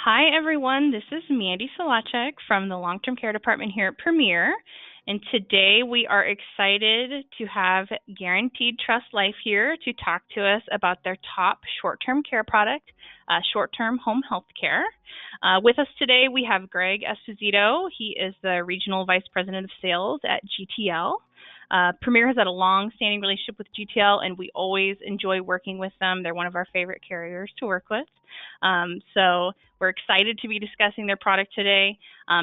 Hi, everyone. This is Mandy Solacek from the Long-Term Care Department here at Premier. And today we are excited to have Guaranteed Trust Life here to talk to us about their top short-term care product, short-term home health care. With us today, we have Greg Esposito. He is the Regional Vice President of Sales at GTL. Premier has had a long-standing relationship with GTL, and we always enjoy working with them. They're one of our favorite carriers to work with. So we're excited to be discussing their product today.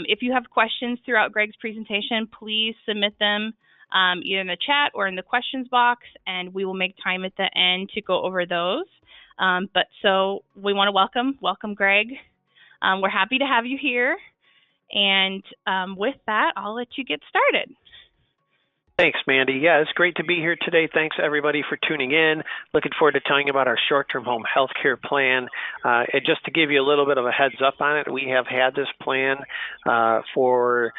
If you have questions throughout Greg's presentation, please submit them either in the chat or in the questions box, and we will make time at the end to go over those. So we want to welcome Greg. We're happy to have you here. And with that, I'll let you get started. Thanks, Mandy. Yeah, it's great to be here today. Thanks, everybody, for tuning in. Looking forward to telling you about our short-term home health care plan. And just to give you a little bit of a heads up on it, we have had this plan for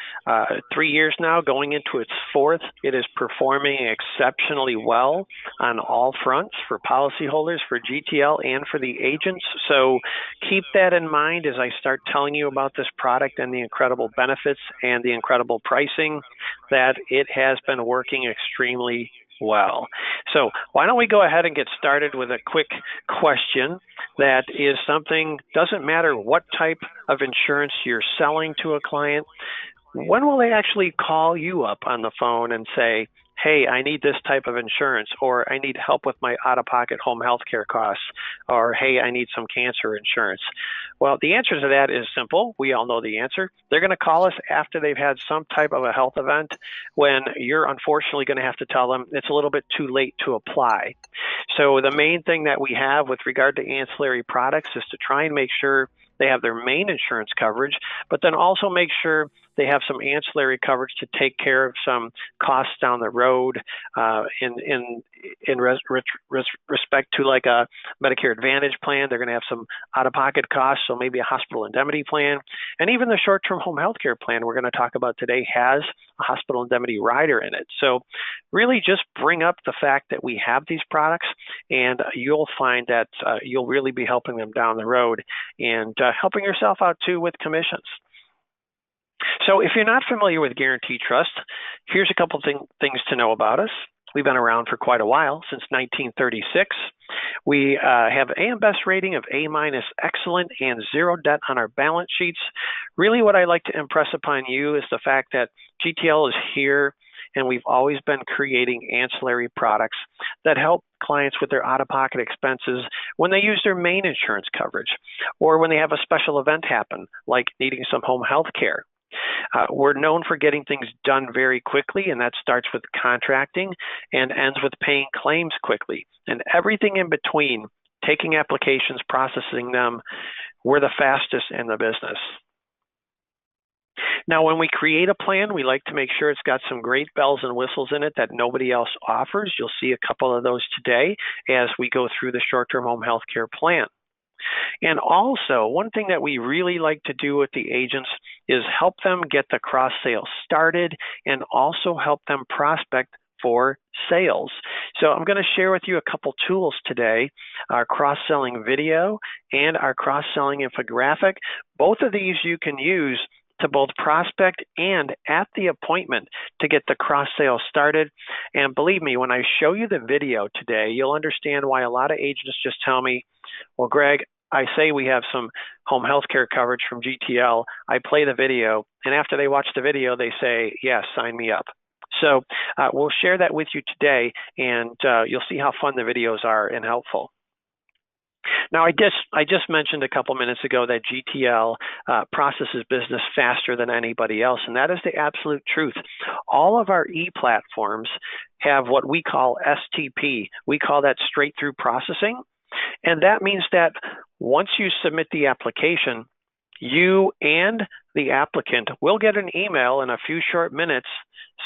3 years now, going into its fourth. It is performing exceptionally well on all fronts for policyholders, for GTL, and for the agents. So keep that in mind as I start telling you about this product and the incredible benefits and the incredible pricing, that it has been working extremely well. So why don't we go ahead and get started with a quick question that is something, doesn't matter what type of insurance you're selling to a client, when will they actually call you up on the phone and say, hey, I need this type of insurance, or I need help with my out-of-pocket home health care costs, or hey, I need some cancer insurance? Well, the answer to that is simple. We all know the answer. They're going to call us after they've had some type of a health event, when you're unfortunately going to have to tell them it's a little bit too late to apply. So the main thing that we have with regard to ancillary products is to try and make sure they have their main insurance coverage, but then also make sure they have some ancillary coverage to take care of some costs down the road in respect to like a Medicare Advantage plan. They're going to have some out-of-pocket costs, so maybe a hospital indemnity plan. And even the short-term home health care plan we're going to talk about today has a hospital indemnity rider in it. So really just bring up the fact that we have these products, and you'll find that you'll really be helping them down the road and helping yourself out too with commissions. So if you're not familiar with Guaranteed Trust, here's a couple things to know about us. We've been around for quite a while, since 1936. We have AM Best rating of A- excellent and zero debt on our balance sheets. Really what I like to impress upon you is the fact that GTL is here, and we've always been creating ancillary products that help clients with their out-of-pocket expenses when they use their main insurance coverage, or when they have a special event happen, like needing some home health care. We're known for getting things done very quickly, and that starts with contracting and ends with paying claims quickly. And everything in between, taking applications, processing them, we're the fastest in the business. Now, when we create a plan, we like to make sure it's got some great bells and whistles in it that nobody else offers. You'll see a couple of those today as we go through the short-term home health care plan. And also, one thing that we really like to do with the agents is help them get the cross-sale started and also help them prospect for sales. So I'm going to share with you a couple tools today, our cross-selling video and our cross-selling infographic. Both of these you can use to both prospect and at the appointment to get the cross-sale started. And believe me, when I show you the video today, you'll understand why a lot of agents just tell me, well, Greg, I say we have some home health care coverage from GTL. I play the video, and after they watch the video, they say, yes, sign me up. So we'll share that with you today, and you'll see how fun the videos are and helpful. Now, I just mentioned a couple minutes ago that GTL processes business faster than anybody else, and that is the absolute truth. All of our e-platforms have what we call STP. We call that straight-through processing, and that means that once you submit the application, you and the applicant will get an email in a few short minutes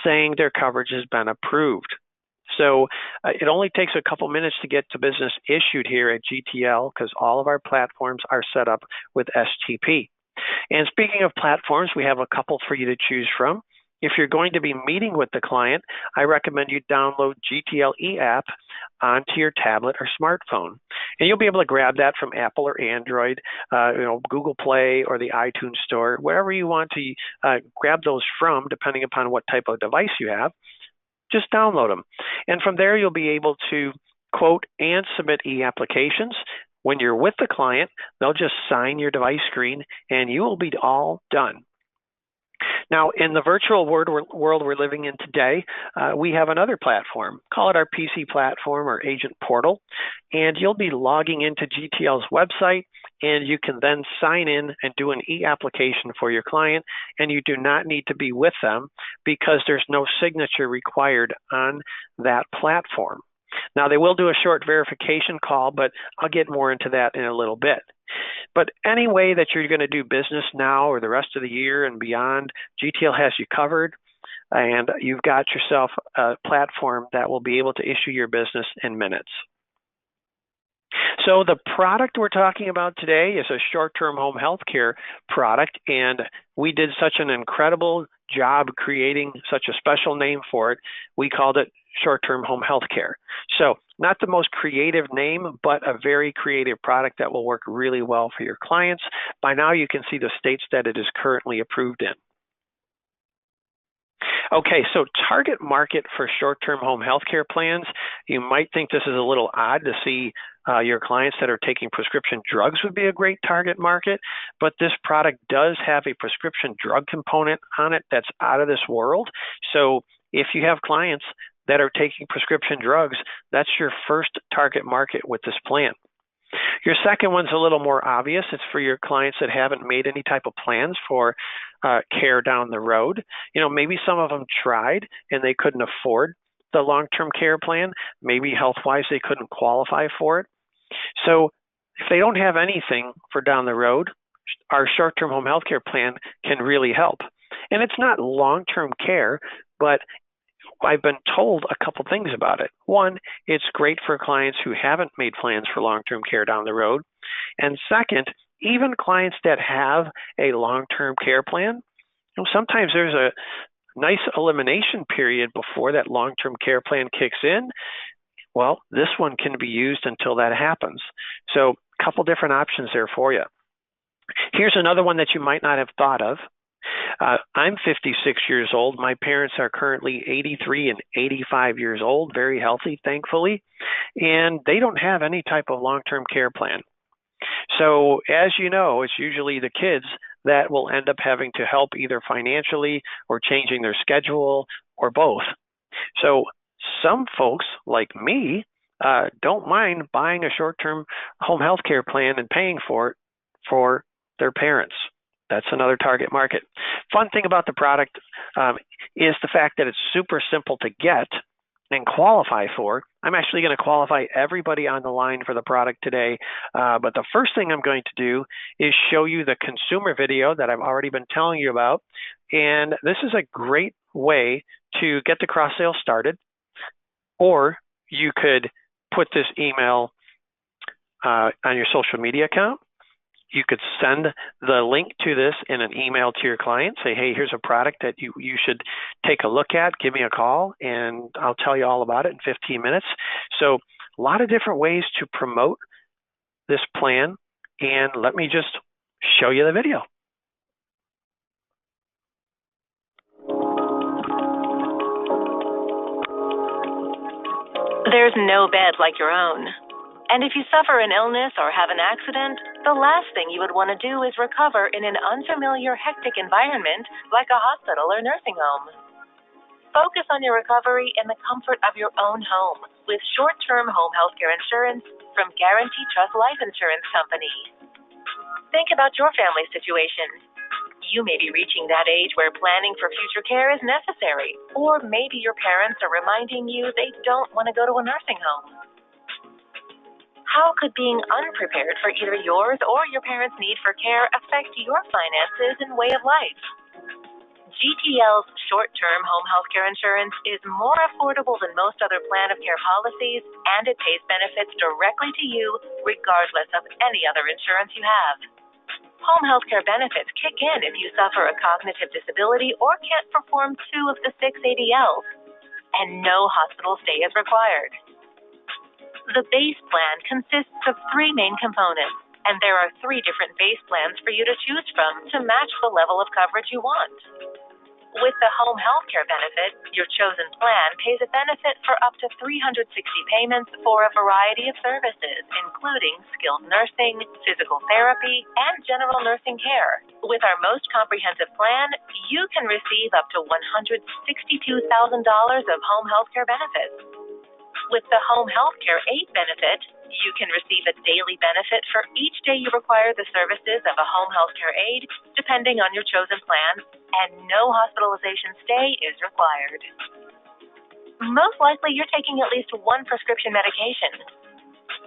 saying their coverage has been approved. So it only takes a couple minutes to get to business issued here at GTL, because all of our platforms are set up with STP. And speaking of platforms, we have a couple for you to choose from. If you're going to be meeting with the client, I recommend you download GTL eApp onto your tablet or smartphone. And you'll be able to grab that from Apple or Android, Google Play or the iTunes Store, wherever you want to grab those from, depending upon what type of device you have. Just download them. And from there, you'll be able to quote and submit e-applications. When you're with the client, they'll just sign your device screen and you will be all done. Now, in the virtual world we're living in today, we have another platform. Call it our PC platform or agent portal. And you'll be logging into GTL's website, and you can then sign in and do an e-application for your client. And you do not need to be with them because there's no signature required on that platform. Now, they will do a short verification call, but I'll get more into that in a little bit. But any way that you're going to do business now or the rest of the year and beyond, GTL has you covered, and you've got yourself a platform that will be able to issue your business in minutes. So the product we're talking about today is a short-term home health care product, and we did such an incredible job creating such a special name for it. We called it short-term home health care. So not the most creative name, but a very creative product that will work really well for your clients. By now you can see the states that it is currently approved in. Okay, so target market for short-term home health care plans. You might think this is a little odd to see your clients that are taking prescription drugs would be a great target market, but this product does have a prescription drug component on it that's out of this world. So if you have clients that are taking prescription drugs, that's your first target market with this plan. Your second one's a little more obvious. It's for your clients that haven't made any type of plans for care down the road. Maybe some of them tried and they couldn't afford the long-term care plan. Maybe health-wise they couldn't qualify for it. So if they don't have anything for down the road, our short-term home health care plan can really help. And it's not long-term care, but I've been told a couple things about it. One, it's great for clients who haven't made plans for long-term care down the road. And second, even clients that have a long-term care plan, sometimes there's a nice elimination period before that long-term care plan kicks in. Well, this one can be used until that happens. So a couple different options there for you. Here's another one that you might not have thought of. I'm 56 years old. My parents are currently 83 and 85 years old, very healthy, thankfully, and they don't have any type of long-term care plan. So as you know, it's usually the kids that will end up having to help either financially or changing their schedule or both. So some folks like me don't mind buying a short-term home health care plan and paying for it for their parents. That's another target market. Fun thing about the product is the fact that it's super simple to get and qualify for. I'm actually going to qualify everybody on the line for the product today. But the first thing I'm going to do is show you the consumer video that I've already been telling you about. And this is a great way to get the cross sale started. Or you could put this email on your social media account. You could send the link to this in an email to your client. Say, hey, here's a product that you should take a look at. Give me a call, and I'll tell you all about it in 15 minutes. So a lot of different ways to promote this plan. And let me just show you the video. There's no bed like your own. And if you suffer an illness or have an accident, the last thing you would want to do is recover in an unfamiliar, hectic environment like a hospital or nursing home. Focus on your recovery in the comfort of your own home with short-term home health care insurance from Guaranteed Trust Life Insurance Company. Think about your family situation. You may be reaching that age where planning for future care is necessary, or maybe your parents are reminding you they don't want to go to a nursing home. How could being unprepared for either yours or your parents' need for care affect your finances and way of life? GTL's short-term home health care insurance is more affordable than most other plan of care policies, and it pays benefits directly to you regardless of any other insurance you have. Home health care benefits kick in if you suffer a cognitive disability or can't perform 2 of the 6 ADLs, and no hospital stay is required. The base plan consists of three main components, and there are three different base plans for you to choose from to match the level of coverage you want. With the home health care benefit, your chosen plan pays a benefit for up to 360 payments for a variety of services, including skilled nursing, physical therapy, and general nursing care. With our most comprehensive plan, you can receive up to $162,000 of home health care benefits. With the home health care aid benefit, you can receive a daily benefit for each day you require the services of a home health care aid, depending on your chosen plan, and no hospitalization stay is required. Most likely, you're taking at least one prescription medication.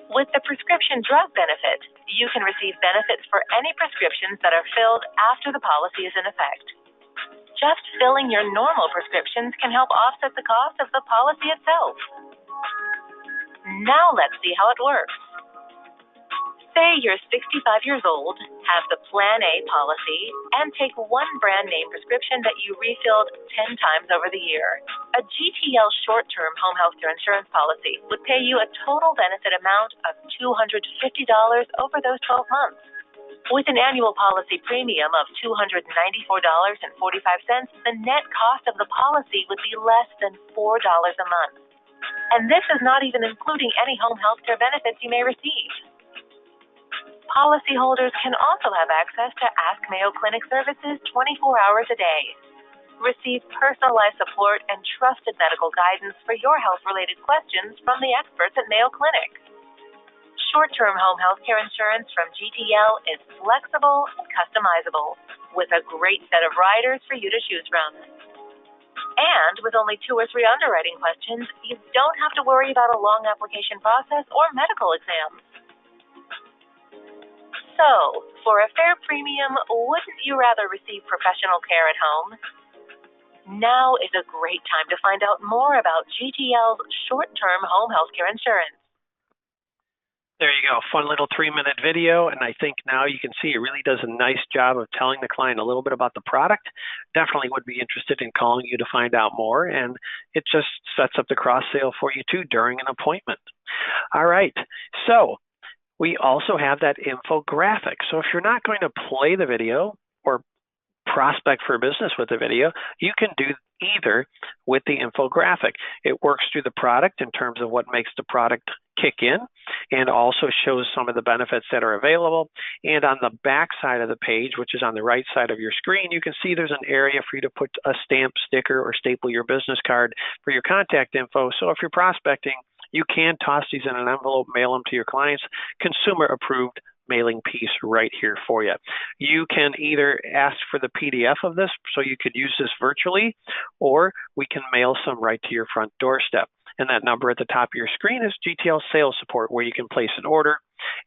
With the prescription drug benefit, you can receive benefits for any prescriptions that are filled after the policy is in effect. Just filling your normal prescriptions can help offset the cost of the policy itself. Now let's see how it works. Say you're 65 years old, have the Plan A policy, and take one brand name prescription that you refilled 10 times over the year. A GTL short-term home health care insurance policy would pay you a total benefit amount of $250 over those 12 months. With an annual policy premium of $294.45, the net cost of the policy would be less than $4 a month. And this is not even including any home health care benefits you may receive. Policyholders can also have access to Ask Mayo Clinic services 24 hours a day. Receive personalized support and trusted medical guidance for your health-related questions from the experts at Mayo Clinic. Short-term home health care insurance from GTL is flexible and customizable, with a great set of riders for you to choose from. And with only 2 or 3 underwriting questions, you don't have to worry about a long application process or medical exams. So, for a fair premium, wouldn't you rather receive professional care at home? Now is a great time to find out more about GTL's short-term home health care insurance. There you go, fun little 3-minute video, and I think now you can see it really does a nice job of telling the client a little bit about the product. Definitely would be interested in calling you to find out more, and it just sets up the cross-sale for you too during an appointment. All right, so we also have that infographic. So if you're not going to play the video or prospect for business with the video, you can do either with the infographic. It works through the product in terms of what makes the product kick in, and also shows some of the benefits that are available. And on the back side of the page, which is on the right side of your screen, you can see there's an area for you to put a stamp, sticker, or staple your business card for your contact info. So if you're prospecting, you can toss these in an envelope, mail them to your clients, consumer approved mailing piece right here for you. You can either ask for the PDF of this so you could use this virtually, or we can mail some right to your front doorstep. And that number at the top of your screen is GTL sales support, where you can place an order,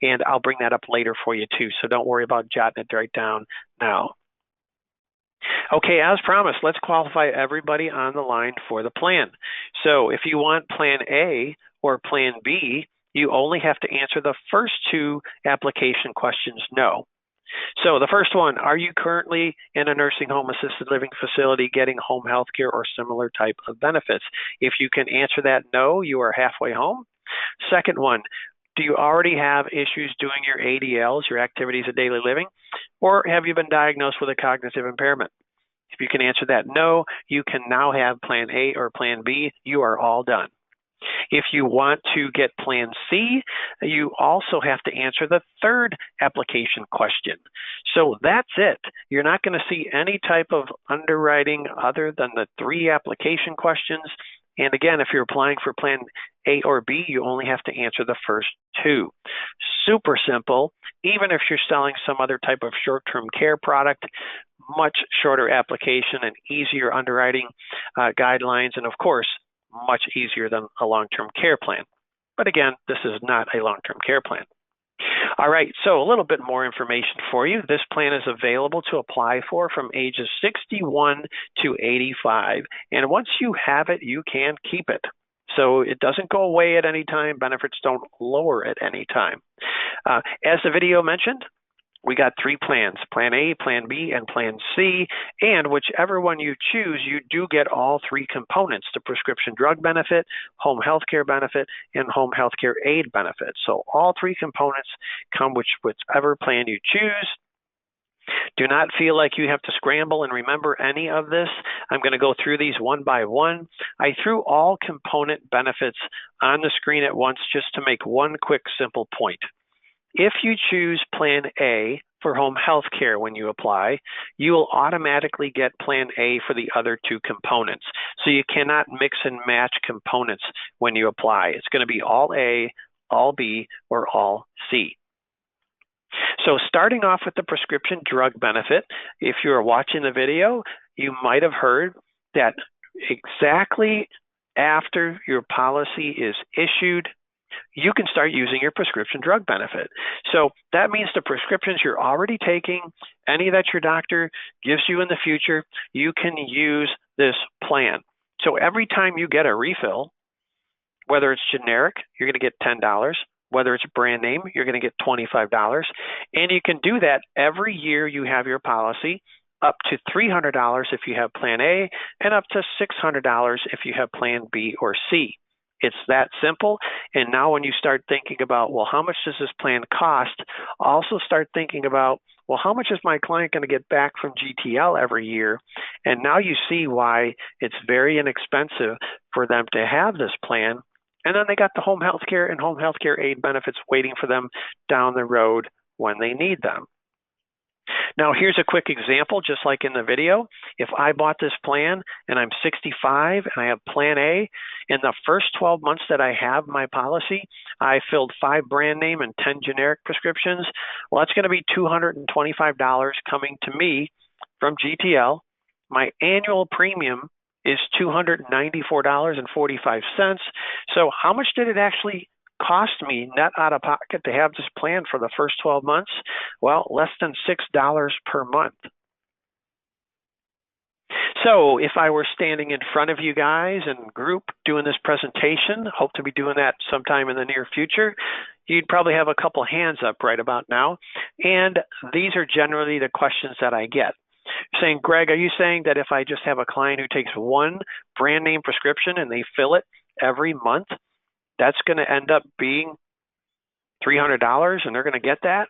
and I'll bring that up later for you too, so don't worry about jotting it right down now. Okay, as promised, let's qualify everybody on the line for the plan. So if you want Plan A or Plan B, you only have to answer the first 2 application questions no. So the first one, are you currently in a nursing home, assisted living facility getting home health care or similar type of benefits? If you can answer that no, you are halfway home. Second one, do you already have issues doing your ADLs, your activities of daily living, or have you been diagnosed with a cognitive impairment? If you can answer that no, you can now have Plan A or Plan B. You are all done. If you want to get Plan C, you also have to answer the third application question. So that's it. You're not going to see any type of underwriting other than the 3 application questions. And again, if you're applying for Plan A or B, you only have to answer the first 2. Super simple. Even if you're selling some other type of short-term care product, much shorter application and easier underwriting guidelines, and of course, much easier than a long-term care plan. But again, this is not a long-term care plan. All right, so a little bit more information for you. This plan is available to apply for from ages 61 to 85. And once you have it, you can keep it. So it doesn't go away at any time. Benefits don't lower at any time. As the video mentioned, We got 3 plans, Plan A, Plan B, and Plan C, and whichever one you choose, you do get all 3 components, the prescription drug benefit, home health care benefit, and home health care aid benefit. So all 3 components come with whichever plan you choose. Do not feel like you have to scramble and remember any of this. I'm going to go through these one by one. I threw all component benefits on the screen at once just to make one quick, simple point. If you choose Plan A for home health care when you apply, you will automatically get Plan A for the other 2 components. So you cannot mix and match components when you apply. It's going to be all A, all B, or all C. So starting off with the prescription drug benefit, if you are watching the video, you might have heard that exactly after your policy is issued, you can start using your prescription drug benefit. So that means the prescriptions you're already taking, any that your doctor gives you in the future, you can use this plan. So every time you get a refill, whether it's generic, you're going to get $10. Whether it's brand name, you're going to get $25. And you can do that every year you have your policy, up to $300 if you have Plan A, and up to $600 if you have Plan B or C. It's that simple. And now when you start thinking about, well, how much does this plan cost? Also start thinking about, well, how much is my client going to get back from GTL every year? And now you see why it's very inexpensive for them to have this plan. And then they got the home health care and home health care aid benefits waiting for them down the road when they need them. Now, here's a quick example, just like in the video. If I bought this plan and I'm 65 and I have Plan A, in the first 12 months that I have my policy, I filled 5 brand name and 10 generic prescriptions. Well, that's going to be $225 coming to me from GTL. My annual premium is $294.45. So how much did it actually cost me net out of pocket to have this plan for the first 12 months? Well, less than $6 per month. So if I were standing in front of you guys in group doing this presentation, hope to be doing that sometime in the near future, you'd probably have a couple hands up right about now. And these are generally the questions that I get. Saying, Greg, are you saying that if I just have a client who takes 1 brand name prescription and they fill it every month, that's going to end up being $300 and they're going to get that?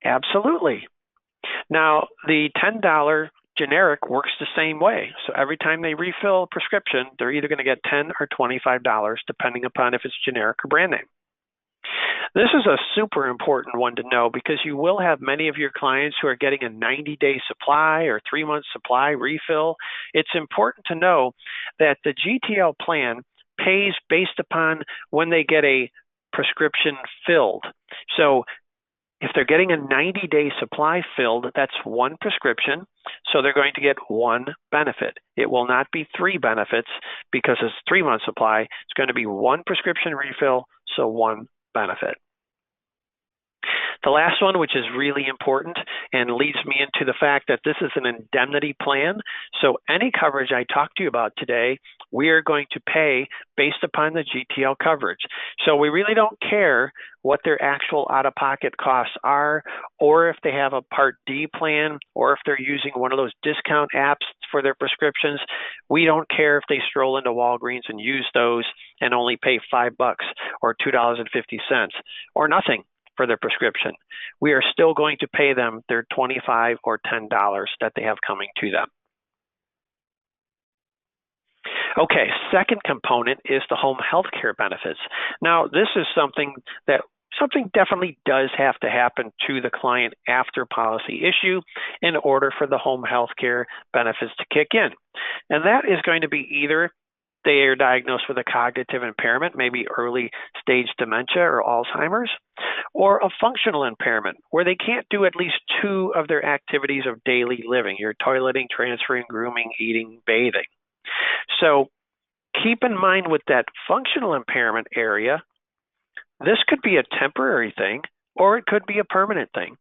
Absolutely. Now, the $10 generic works the same way. So every time they refill a prescription, they're either going to get $10 or $25, depending upon if it's generic or brand name. This is a super important one to know because you will have many of your clients who are getting a 90-day supply or 3-month supply refill. It's important to know that the GTL plan pays based upon when they get a prescription filled. So if they're getting a 90-day supply filled, that's 1 prescription, so they're going to get 1 benefit. It will not be 3 benefits because it's 3-month supply. It's going to be 1 prescription refill, so 1 benefit. The last one, which is really important and leads me into the fact that this is an indemnity plan. So any coverage I talk to you about today, we are going to pay based upon the GTL coverage. So we really don't care what their actual out-of-pocket costs are, or if they have a Part D plan, or if they're using one of those discount apps for their prescriptions. We don't care if they stroll into Walgreens and use those and only pay $5 or $2.50 or nothing for their prescription. We are still going to pay them their $25 or $10 that they have coming to them. Okay, second component is the home health care benefits. Now, this is something definitely does have to happen to the client after policy issue in order for the home health care benefits to kick in. And that is going to be either they are diagnosed with a cognitive impairment, maybe early stage dementia or Alzheimer's, or a functional impairment where they can't do at least 2 of their activities of daily living, your toileting, transferring, grooming, eating, bathing. So keep in mind with that functional impairment area, this could be a temporary thing or it could be a permanent thing.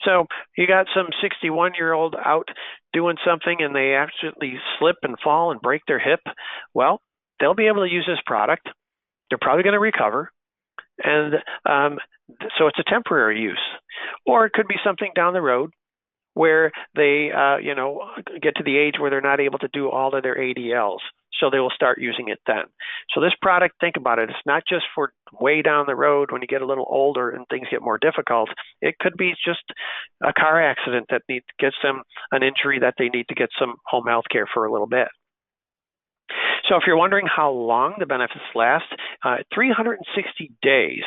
So you got some 61-year-old out doing something and they actually slip and fall and break their hip. Well, they'll be able to use this product. They're probably going to recover. And so it's a temporary use. Or it could be something down the road where they, get to the age where they're not able to do all of their ADLs. So they will start using it then. So this product, think about it, it's not just for way down the road when you get a little older and things get more difficult. It could be just a car accident that gets them an injury that they need to get some home health care for a little bit. So if you're wondering how long the benefits last, 360 days.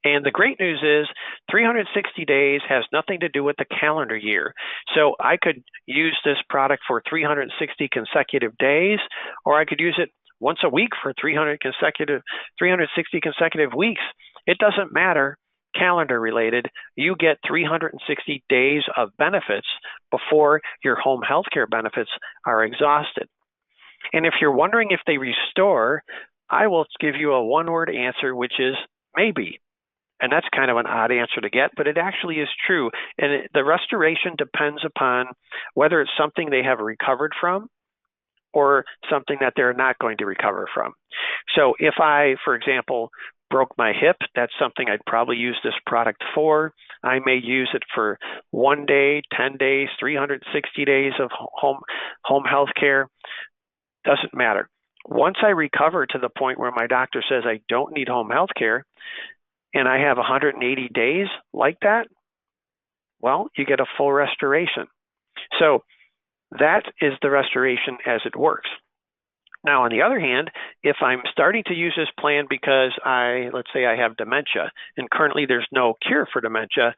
And the great news is 360 days has nothing to do with the calendar year. So I could use this product for 360 consecutive days, or I could use it once a week for 360 consecutive weeks. It doesn't matter, calendar related. You get 360 days of benefits before your home health care benefits are exhausted. And if you're wondering if they restore, I will give you a one-word answer, which is maybe. And that's kind of an odd answer to get, but it actually is true. And the restoration depends upon whether it's something they have recovered from or something that they're not going to recover from. So if I, for example, broke my hip, that's something I'd probably use this product for. I may use it for 1 day, 10 days, 360 days of home health care. Doesn't matter. Once I recover to the point where my doctor says I don't need home health care, and I have 180 days like that, well, you get a full restoration. So that is the restoration as it works. Now, on the other hand, if I'm starting to use this plan because let's say I have dementia, and currently there's no cure for dementia,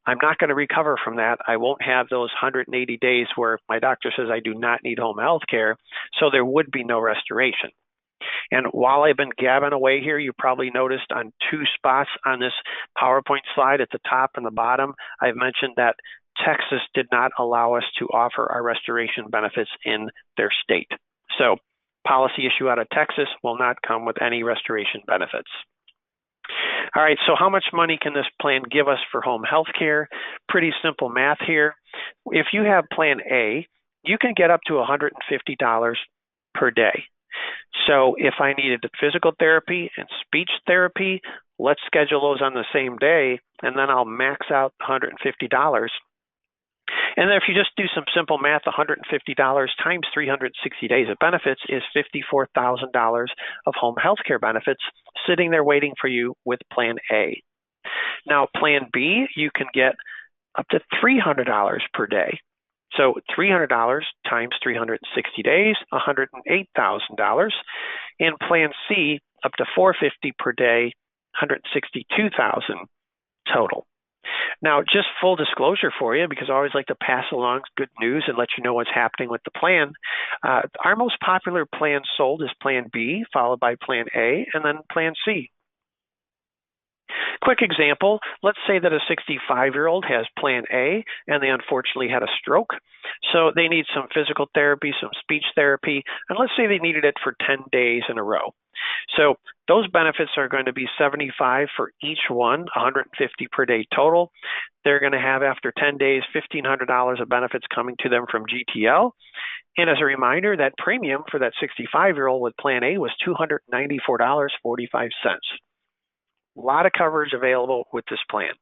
I'm not going to recover from that. I won't have those 180 days where my doctor says I do not need home health care, so there would be no restoration. And while I've been gabbing away here, you probably noticed on 2 spots on this PowerPoint slide at the top and the bottom, I've mentioned that Texas did not allow us to offer our restoration benefits in their state. So policy issue out of Texas will not come with any restoration benefits. All right, so how much money can this plan give us for home health care? Pretty simple math here. If you have Plan A, you can get up to $150 per day. So if I needed physical therapy and speech therapy, let's schedule those on the same day, and then I'll max out $150. And then if you just do some simple math, $150 times 360 days of benefits is $54,000 of home health care benefits sitting there waiting for you with Plan A. Now, Plan B, you can get up to $300 per day. So $300 times 360 days, $108,000. In Plan C, up to $450 per day, $162,000 total. Now, just full disclosure for you, because I always like to pass along good news and let you know what's happening with the plan. Our most popular plan sold is Plan B, followed by Plan A, and then Plan C. Quick example, let's say that a 65-year-old has Plan A and they unfortunately had a stroke. So they need some physical therapy, some speech therapy, and let's say they needed it for 10 days in a row. So those benefits are going to be $75 for each one, $150 per day total. They're going to have, after 10 days, $1,500 of benefits coming to them from GTL. And as a reminder, that premium for that 65-year-old with Plan A was $294.45. A lot of coverage available with this plan.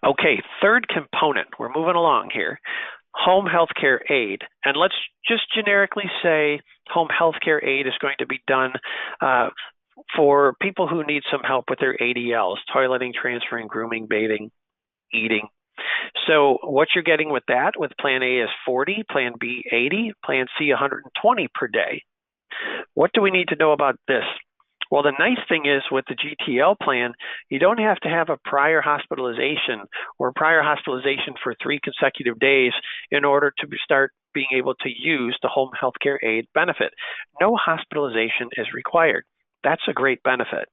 Okay, third component. We're moving along here. Home health care aid. And let's just generically say home health care aid is going to be done for people who need some help with their ADLs, toileting, transferring, grooming, bathing, eating. So what you're getting with that, with Plan A is $40, Plan B $80, Plan C $120 per day. What do we need to know about this? Well, the nice thing is with the GTL plan, you don't have to have a prior hospitalization or prior hospitalization for 3 consecutive days in order to start being able to use the home health care aid benefit. No hospitalization is required. That's a great benefit.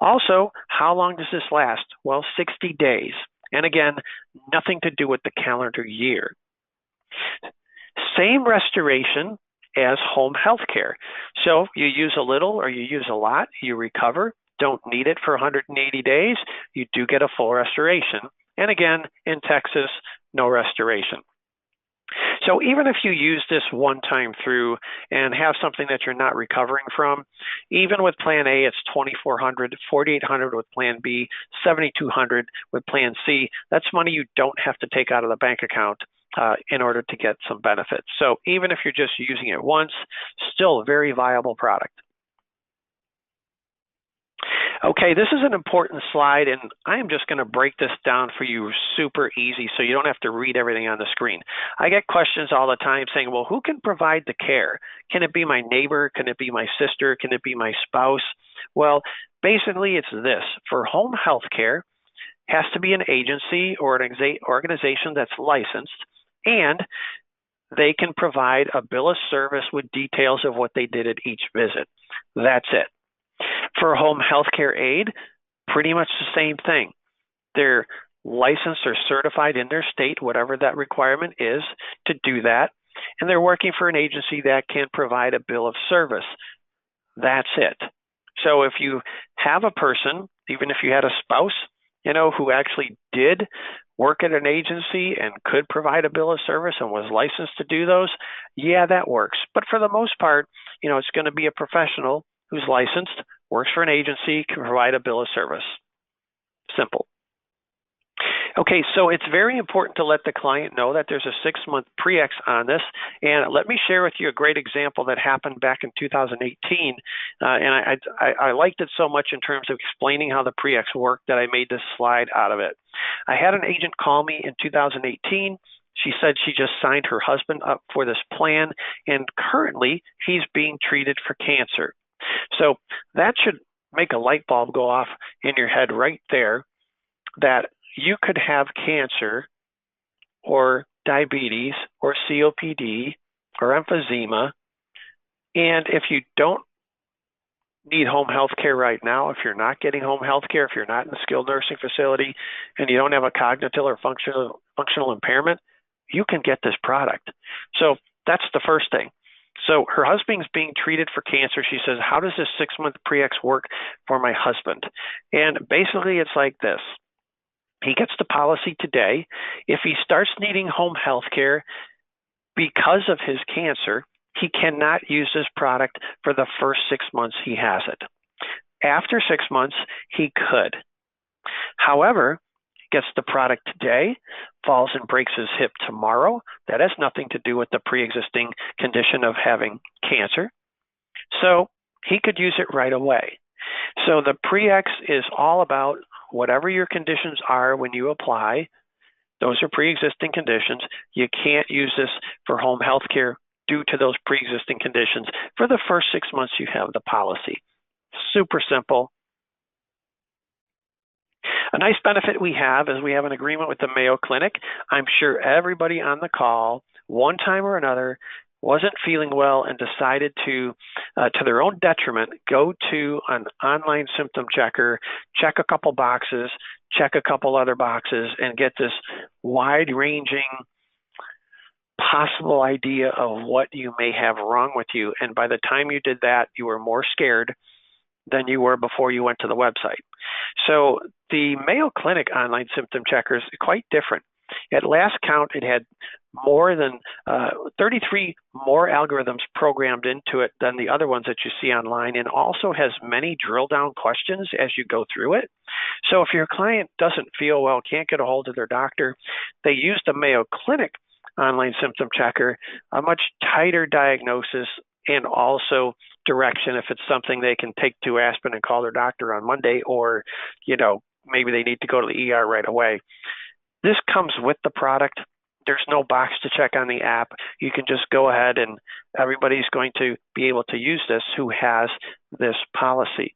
Also, how long does this last? Well, 60 days. And again, nothing to do with the calendar year. Same restoration as home health care. So you use a little or you use a lot, you recover, don't need it for 180 days, you do get a full restoration. And again, in Texas, no restoration. So even if you use this one time through and have something that you're not recovering from, even with Plan A, it's $2,400, $4,800 with Plan B, $7,200 with Plan C. That's money you don't have to take out of the bank account in order to get some benefits. So even if you're just using it once, still a very viable product. Okay, this is an important slide, and I am just going to break this down for you super easy so you don't have to read everything on the screen. I get questions all the time saying, well, who can provide the care? Can it be my neighbor? Can it be my sister? Can it be my spouse? Well, basically it's this. For home health care, has to be an agency or an organization that's licensed, and they can provide a bill of service with details of what they did at each visit. That's it. For home health care aid, pretty much the same thing. They're licensed or certified in their state, whatever that requirement is, to do that. And they're working for an agency that can provide a bill of service. That's it. So if you have a person, even if you had a spouse, who actually did work at an agency and could provide a bill of service and was licensed to do those, yeah, that works. But for the most part, it's going to be a professional who's licensed, works for an agency, can provide a bill of service. Simple. Okay, so it's very important to let the client know that there's a 6-month pre-ex on this. And let me share with you a great example that happened back in 2018. And I liked it so much in terms of explaining how the pre-ex worked that I made this slide out of it. I had an agent call me in 2018. She said she just signed her husband up for this plan, and currently he's being treated for cancer. So that should make a light bulb go off in your head right there, that you could have cancer or diabetes or COPD or emphysema, and if you don't need home health care right now, if you're not getting home health care, if you're not in a skilled nursing facility, and you don't have a cognitive or functional impairment, you can get this product. So that's the first thing. So her husband's being treated for cancer. She says, how does this 6-month pre-ex work for my husband? And basically it's like this. He gets the policy today. If he starts needing home health care because of his cancer, he cannot use this product for the first 6 months he has it. After 6 months, he could. However, gets the product today, falls and breaks his hip tomorrow. That has nothing to do with the pre-existing condition of having cancer. So he could use it right away. So the pre-ex is all about whatever your conditions are when you apply. Those are pre-existing conditions. You can't use this for home health care due to those pre-existing conditions for the first 6 months you have the policy. Super simple. A nice benefit we have is we have an agreement with the Mayo Clinic. I'm sure everybody on the call, one time or another, wasn't feeling well and decided to their own detriment, go to an online symptom checker, check a couple boxes, check a couple other boxes, and get this wide-ranging possible idea of what you may have wrong with you. And by the time you did that, you were more scared than you were before you went to the website. So the Mayo Clinic online symptom checker is quite different. At last count, it had more than 33 more algorithms programmed into it than the other ones that you see online, and also has many drill down questions as you go through it. So if your client doesn't feel well, can't get a hold of their doctor, they use the Mayo Clinic online symptom checker, a much tighter diagnosis, and also direction if it's something they can take to Aspen and call their doctor on Monday, or maybe they need to go to the ER right away. This comes with the product. There's no box to check on the app. You can just go ahead and everybody's going to be able to use this who has this policy.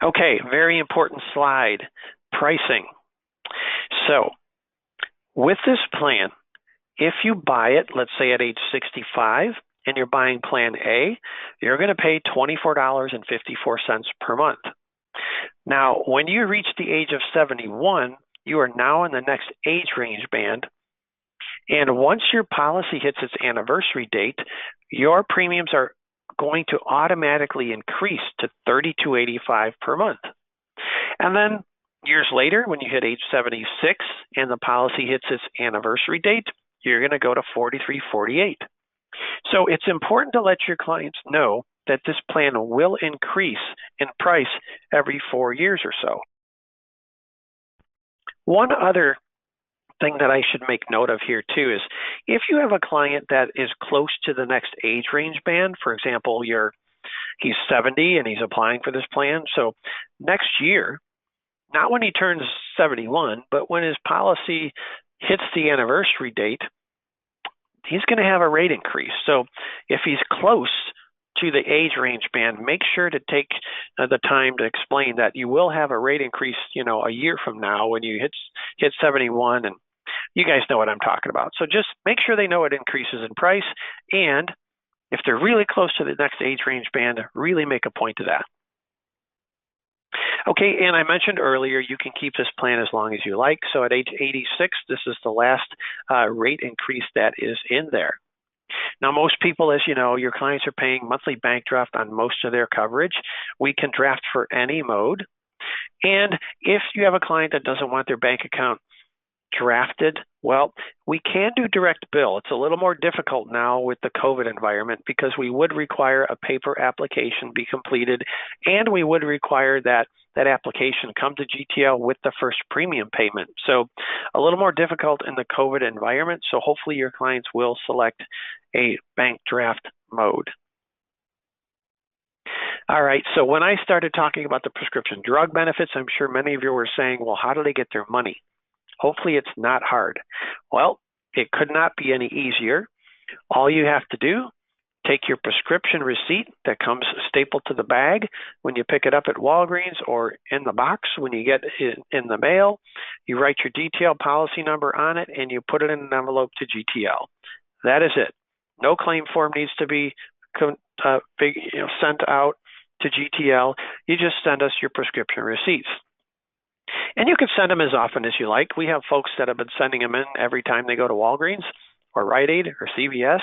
Okay, very important slide, pricing. So with this plan, if you buy it, let's say at age 65, and you're buying Plan A, you're going to pay $24.54 per month. Now, when you reach the age of 71, you are now in the next age range band. And once your policy hits its anniversary date, your premiums are going to automatically increase to $32.85 per month. And then Years later, when you hit age 76 and the policy hits its anniversary date, you're going to go to 43.48. So it's important to let your clients know that this plan will increase in price every 4 years or so. One other thing that I should make note of here too is if you have a client that is close to the next age range band, for example, he's 70 and he's applying for this plan, so next year, not when he turns 71, but when his policy hits the anniversary date, he's going to have a rate increase. So if he's close to the age range band, make sure to take the time to explain that you will have a rate increase, a year from now when you hit 71, and you guys know what I'm talking about. So just make sure they know it increases in price, and if they're really close to the next age range band, really make a point of that. Okay, and I mentioned earlier you can keep this plan as long as you like. So at age 86, this is the last rate increase that is in there. Now, most people, as you know, your clients are paying monthly bank draft on most of their coverage. We can draft for any mode. And if you have a client that doesn't want their bank account drafted, well, we can do direct bill. It's a little more difficult now with the COVID environment because we would require a paper application be completed, and we would require that application come to GTL with the first premium payment. So a little more difficult in the COVID environment. So hopefully your clients will select a bank draft mode. All right, so when I started talking about the prescription drug benefits, I'm sure many of you were saying, well, how do they get their money? Hopefully it's not hard. Well, it could not be any easier. All you have to do, take your prescription receipt that comes stapled to the bag when you pick it up at Walgreens or in the box when you get it in the mail. You write your detailed policy number on it and you put it in an envelope to GTL. That is it. No claim form needs to be sent out to GTL. You just send us your prescription receipts. And you can send them as often as you like. We have folks that have been sending them in every time they go to Walgreens or Rite Aid or CVS,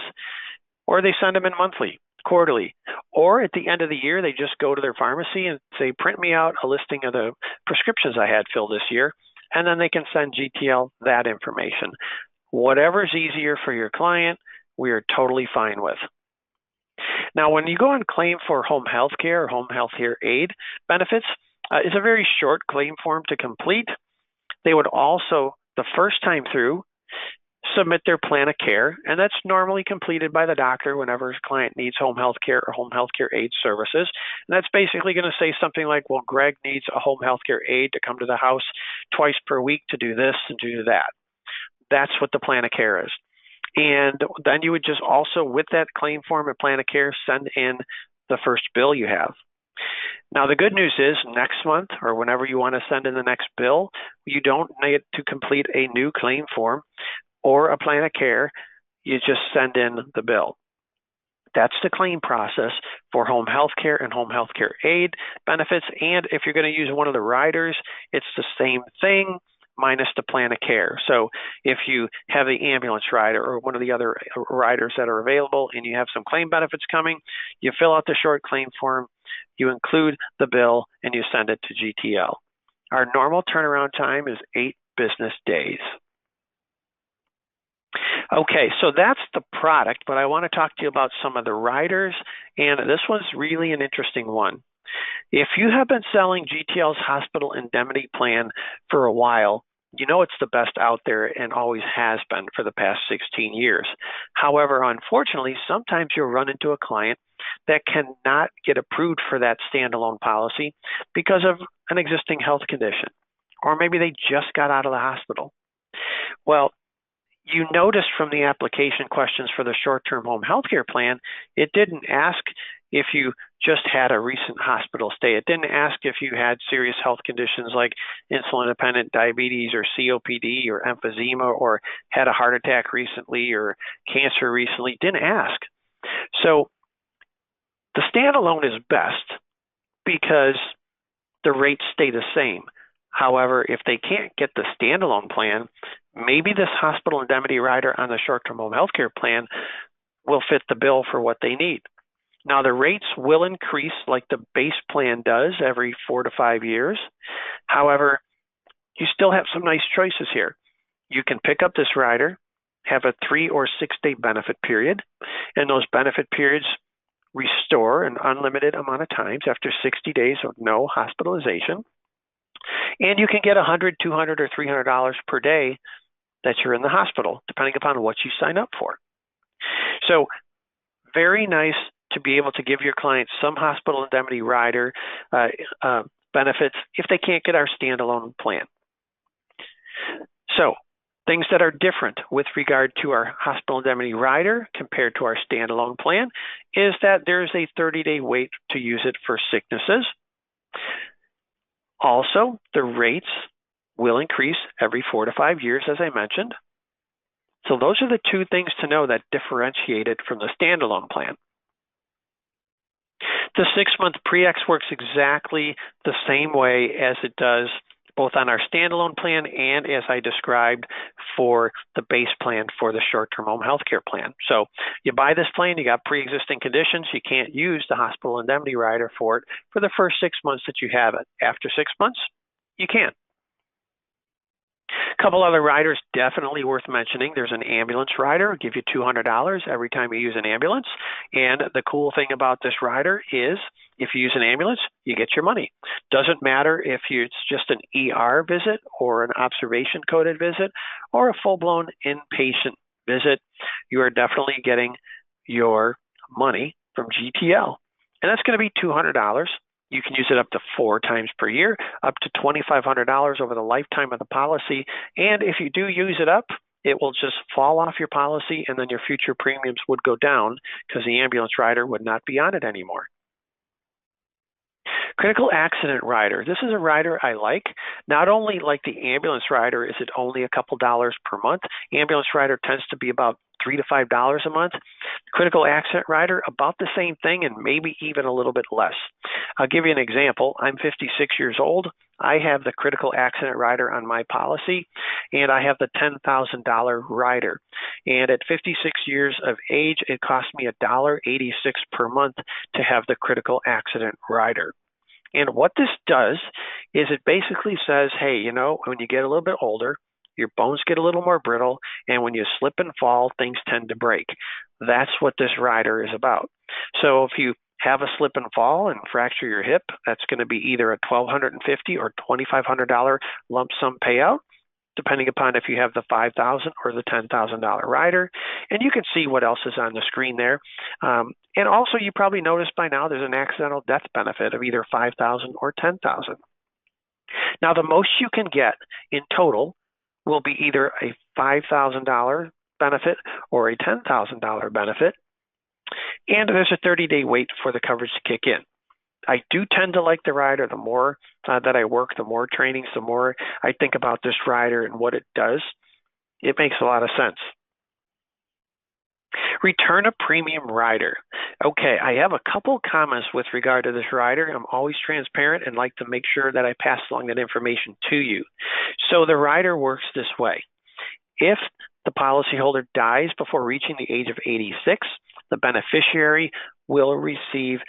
or they send them in monthly, quarterly, or at the end of the year, they just go to their pharmacy and say, print me out a listing of the prescriptions I had filled this year, and then they can send GTL that information. Whatever's easier for your client, we are totally fine with. Now, when you go and claim for home health care or home health care aid benefits, it's a very short claim form to complete. They would also, the first time through, submit their plan of care, and that's normally completed by the doctor whenever his client needs home health care or home health care aid services. And that's basically going to say something like, well, Greg needs a home health care aid to come to the house twice per week to do this and do that. That's what the plan of care is. And then you would just also, with that claim form and plan of care, send in the first bill you have. Now, the good news is next month or whenever you want to send in the next bill, you don't need to complete a new claim form or a plan of care. You just send in the bill. That's the claim process for home health care and home health care aid benefits. And if you're going to use one of the riders, it's the same thing minus the plan of care. So if you have the ambulance rider or one of the other riders that are available and you have some claim benefits coming, you fill out the short claim form, you include the bill, and you send it to GTL. Our normal turnaround time is 8 business days. Okay, so that's the product, but I want to talk to you about some of the riders, and this one's really an interesting one. If you have been selling GTL's hospital indemnity plan for a while, you know it's the best out there and always has been for the past 16 years. However, unfortunately, sometimes you'll run into a client that cannot get approved for that standalone policy because of an existing health condition, or maybe they just got out of the hospital. Well, you noticed from the application questions for the short-term home health care plan, it didn't ask if you just had a recent hospital stay. It didn't ask if you had serious health conditions like insulin-dependent diabetes or COPD or emphysema or had a heart attack recently or cancer recently. It didn't ask. So the standalone is best because the rates stay the same. However, if they can't get the standalone plan, maybe this hospital indemnity rider on the short-term home health care plan will fit the bill for what they need. Now, the rates will increase like the base plan does every 4 to 5 years. However, you still have some nice choices here. You can pick up this rider, have a 3 or 6 day benefit period, and those benefit periods restore an unlimited amount of times after 60 days of no hospitalization. And you can get $100, $200, or $300 per day that you're in the hospital, depending upon what you sign up for. So very nice to be able to give your clients some hospital indemnity rider benefits if they can't get our standalone plan. So things that are different with regard to our hospital indemnity rider compared to our standalone plan is that there's a 30-day wait to use it for sicknesses. Also, the rates will increase every 4 to 5 years, as I mentioned. So those are the two things to know that differentiate it from the standalone plan. The 6-month pre-X works exactly the same way as it does both on our standalone plan and as I described for the base plan for the short-term home health care plan. So you buy this plan, you got pre-existing conditions, you can't use the hospital indemnity rider for it for the first 6 months that you have it. After 6 months, you can. A couple other riders definitely worth mentioning. There's an ambulance rider, give you $200 every time you use an ambulance. And the cool thing about this rider is if you use an ambulance, you get your money. Doesn't matter if it's just an ER visit or an observation coded visit or a full-blown inpatient visit, you are definitely getting your money from GTL. And that's going to be $200. You can use it up to 4 times per year, up to $2,500 over the lifetime of the policy. And if you do use it up, it will just fall off your policy and then your future premiums would go down because the ambulance rider would not be on it anymore. Critical accident rider. This is a rider I like. Not only like the ambulance rider is it only a couple dollars per month. Ambulance rider tends to be about $3 to $5 a month. Critical accident rider, about the same thing and maybe even a little bit less. I'll give you an example. I'm 56 years old. I have the critical accident rider on my policy, and I have the $10,000 rider. And at 56 years of age, it costs me $1.86 per month to have the critical accident rider. And what this does is it basically says, hey, you know, when you get a little bit older, your bones get a little more brittle, and when you slip and fall, things tend to break. That's what this rider is about. So if you have a slip and fall and fracture your hip, that's going to be either a $1,250 or $2,500 lump sum payout, depending upon if you have the $5,000 or the $10,000 rider. And you can see what else is on the screen there. And also, you probably noticed by now there's an accidental death benefit of either $5,000 or $10,000. Now, the most you can get in total will be either a $5,000 benefit or a $10,000 benefit. And there's a 30-day wait for the coverage to kick in. I do tend to like the rider. The more that I work, the more trainings, the more I think about this rider and what it does. It makes a lot of sense. Return a premium rider. Okay, I have a couple comments with regard to this rider. I'm always transparent and like to make sure that I pass along that information to you. So the rider works this way. If the policyholder dies before reaching the age of 86, the beneficiary will receive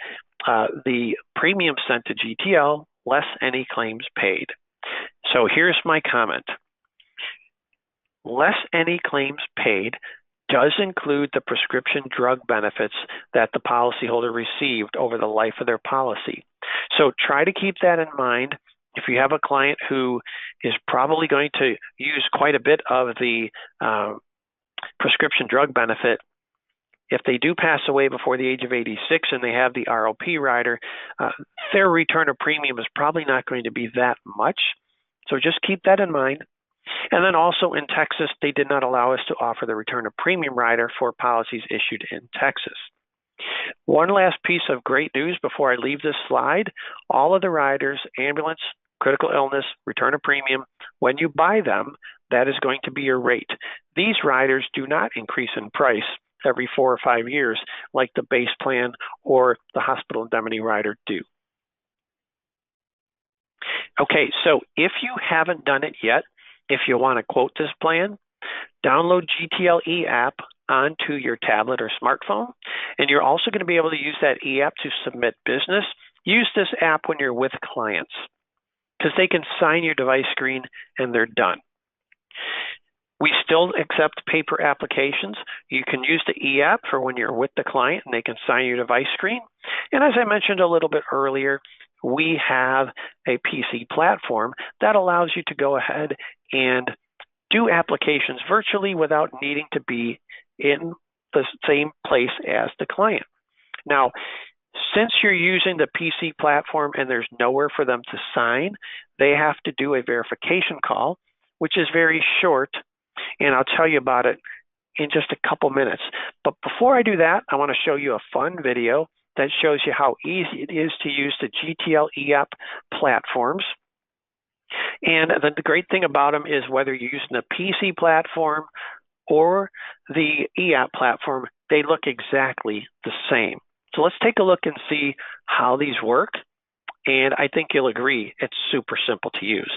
the premium sent to GTL less any claims paid. So here's my comment. Less any claims paid does include the prescription drug benefits that the policyholder received over the life of their policy. So try to keep that in mind. If you have a client who is probably going to use quite a bit of the prescription drug benefit, if they do pass away before the age of 86 and they have the ROP rider, their return of premium is probably not going to be that much. So just keep that in mind. And then also in Texas, they did not allow us to offer the return of premium rider for policies issued in Texas. One last piece of great news before I leave this slide. All of the riders, ambulance, critical illness, return of premium, when you buy them, that is going to be your rate. These riders do not increase in price every 4 or 5 years like the base plan or the hospital indemnity rider do. Okay, so if you haven't done it yet, if you want to quote this plan, download GTL e-app onto your tablet or smartphone, and you're also going to be able to use that e-app to submit business. Use this app when you're with clients. because they can sign your device screen and they're done. We still accept paper applications. You can use the e-app for when you're with the client and they can sign your device screen. And as I mentioned a little bit earlier, we have a PC platform that allows you to go ahead and do applications virtually without needing to be in the same place as the client. Now, since you're using the PC platform and there's nowhere for them to sign, they have to do a verification call, which is very short, and I'll tell you about it in just a couple minutes. But before I do that, I want to show you a fun video that shows you how easy it is to use the GTL e-app platforms. And the great thing about them is whether you're using the PC platform or the e-app platform, they look exactly the same. So let's take a look and see how these work. And I think you'll agree it's super simple to use.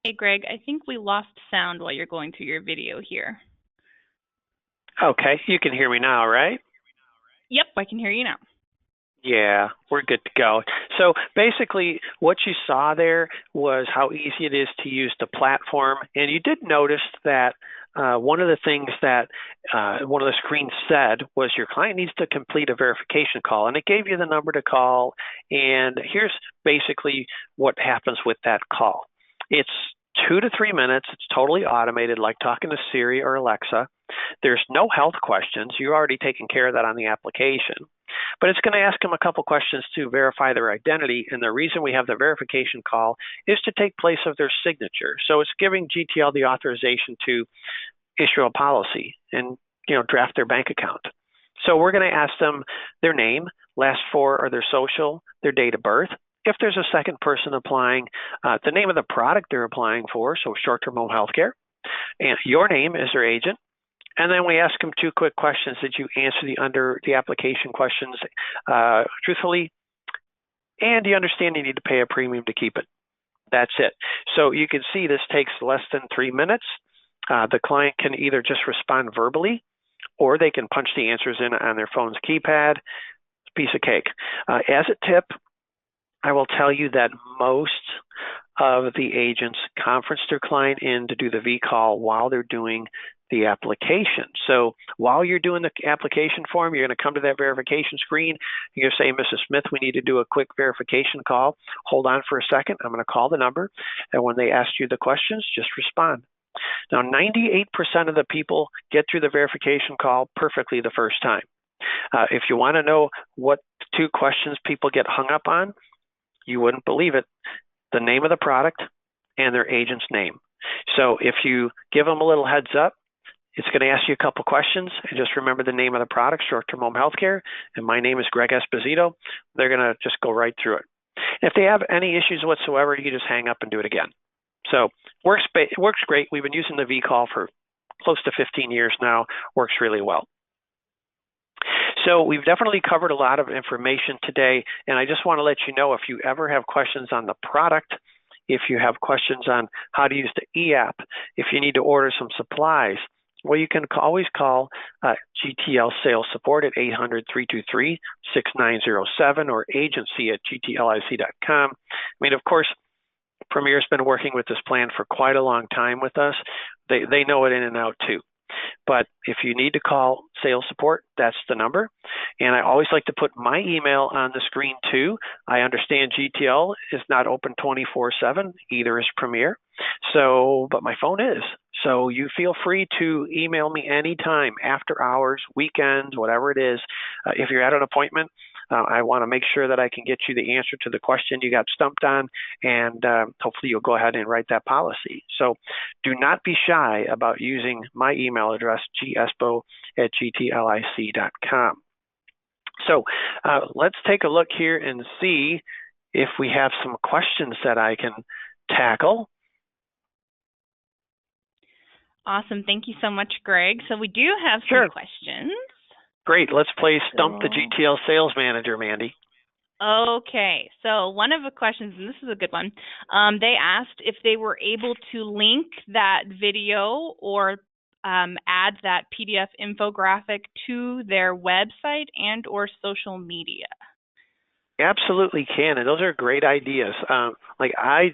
Hey, Greg, I think we lost sound while you're going through your video here. Okay, you can hear me now, right? Yep, I can hear you now. Yeah, we're good to go. So basically what you saw there was how easy it is to use the platform. And you did notice that one of the things that one of the screens said was your client needs to complete a verification call. And it gave you the number to call. And here's basically what happens with that call. It's 2 to 3 minutes. It's totally automated, like talking to Siri or Alexa. There's no health questions. You're already taking care of that on the application. But it's going to ask them a couple questions to verify their identity. And the reason we have the verification call is to take place of their signature. So it's giving GTL the authorization to issue a policy and draft their bank account. So we're going to ask them their name, last four or their social, their date of birth. If there's a second person applying, the name of the product they're applying for, so short-term home health care, and your name as their agent. And then we ask them 2 quick questions that you answer under the application questions truthfully, and you understand you need to pay a premium to keep it. That's it. So you can see this takes less than 3 minutes. The client can either just respond verbally, or they can punch the answers in on their phone's keypad. It's a piece of cake. As a tip, I will tell you that most of the agents conference their client in to do the V-call while they're doing the application. So while you're doing the application form, you're going to come to that verification screen. You're going to say, Mrs. Smith, we need to do a quick verification call. Hold on for a second. I'm going to call the number. And when they ask you the questions, just respond. Now, 98% of the people get through the verification call perfectly the first time. If you want to know what 2 questions people get hung up on, you wouldn't believe it, the name of the product and their agent's name. So if you give them a little heads up, it's going to ask you a couple questions, and just remember the name of the product, short-term home health care, and my name is Greg Esposito. They're going to just go right through it. If they have any issues whatsoever, you can just hang up and do it again. So it works great. We've been using the V-call for close to 15 years now. Works really well. So we've definitely covered a lot of information today, and I just want to let you know if you ever have questions on the product, if you have questions on how to use the e-app, if you need to order some supplies, Well, you can always call GTL Sales Support at 800-323-6907 or agency@gtlic.com. I mean, of course, Premier's been working with this plan for quite a long time with us. They know it in and out too. But if you need to call sales support, that's the number. And I always like to put my email on the screen too. I understand GTL is not open 24/7, either is Premier. But my phone is. So you feel free to email me anytime, after hours, weekends, whatever it is. If you're at an appointment, I want to make sure that I can get you the answer to the question you got stumped on, and hopefully you'll go ahead and write that policy. So do not be shy about using my email address, gspo@gtlic.com. So let's take a look here and see if we have some questions that I can tackle. Awesome. Thank you so much, Greg. So we do have some questions. Great. Let's play Stump the GTL Sales Manager, Mandy. Okay. So one of the questions, and this is a good one, they asked if they were able to link that video or add that PDF infographic to their website and or social media. Absolutely can, and those are great ideas. Like I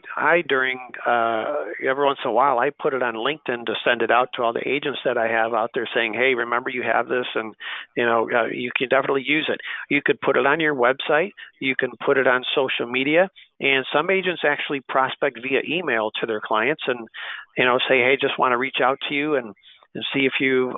during every once in a while, I put it on LinkedIn to send it out to all the agents that I have out there, saying, "Hey, remember you have this, and you can definitely use it." You could put it on your website. You can put it on social media, and some agents actually prospect via email to their clients, and say, "Hey, just want to reach out to you and see if you."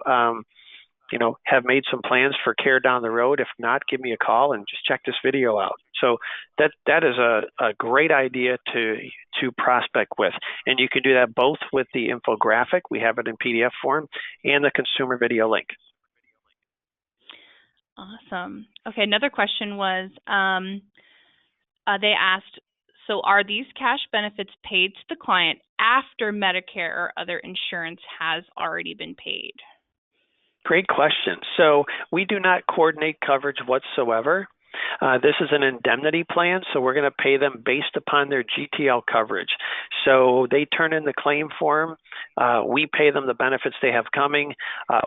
Have made some plans for care down the road. If not, give me a call and just check this video out. So that is a great idea to prospect with. And you can do that both with the infographic, we have it in PDF form, and the consumer video link. Awesome. Okay, another question was, they asked, so are these cash benefits paid to the client after Medicare or other insurance has already been paid? Great question. So we do not coordinate coverage whatsoever. This is an indemnity plan, so we're going to pay them based upon their GTL coverage. So they turn in the claim form. We pay them the benefits they have coming.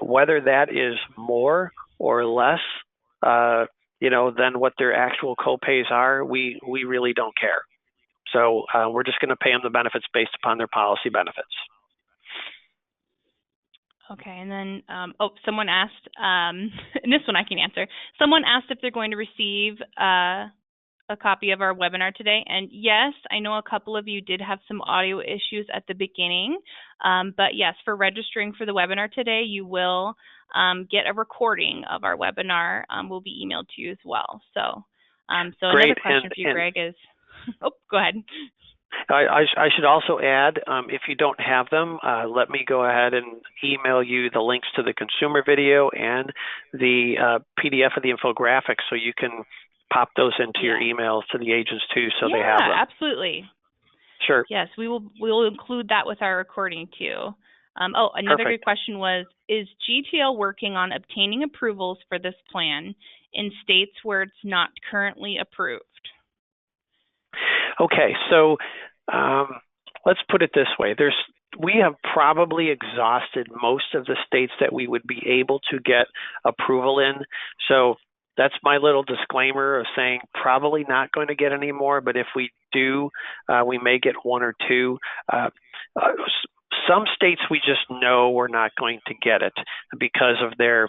Whether that is more or less, than what their actual copays are, we really don't care. So we're just going to pay them the benefits based upon their policy benefits. Okay, and then, someone asked, and this one I can answer. Someone asked if they're going to receive a copy of our webinar today. And yes, I know a couple of you did have some audio issues at the beginning. But yes, for registering for the webinar today, you will get a recording of our webinar. Will be emailed to you as well. So another question for you, Greg, is, go ahead. I should also add, if you don't have them, let me go ahead and email you the links to the consumer video and the PDF of the infographic, so you can pop those into your emails to the agents too, so they have them. Yeah, absolutely. Sure. Yes, we will include that with our recording too. Another good question was, is GTL working on obtaining approvals for this plan in states where it's not currently approved? Okay, so let's put it this way. We have probably exhausted most of the states that we would be able to get approval in. So that's my little disclaimer of saying probably not going to get any more, but if we do, we may get one or two. Some states we just know we're not going to get it because of their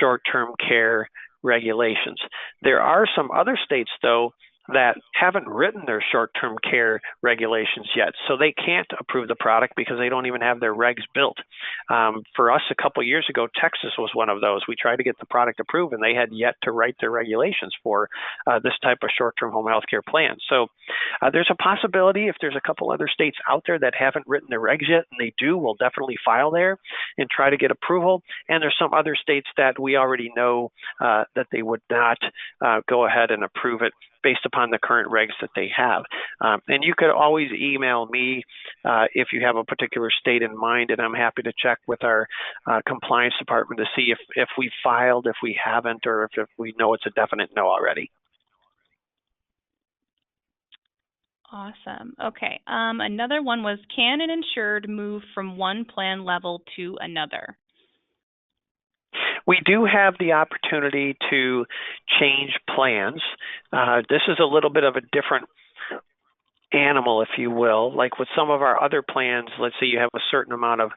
short-term care regulations. There are some other states, though, that haven't written their short-term care regulations yet. So they can't approve the product because they don't even have their regs built. For us, a couple of years ago, Texas was one of those. We tried to get the product approved, and they had yet to write their regulations for this type of short-term home health care plan. So there's a possibility if there's a couple other states out there that haven't written their regs yet, and they do, we'll definitely file there and try to get approval. And there's some other states that we already know that they would not go ahead and approve it based upon the current regs that they have. And you could always email me if you have a particular state in mind, and I'm happy to check with our compliance department to see if we filed, if we haven't, or if we know it's a definite no already. Awesome. Okay. Another one was, can an insured move from one plan level to another? We do have the opportunity to change plans. This is a little bit of a different animal, if you will. Like with some of our other plans, let's say you have a certain amount of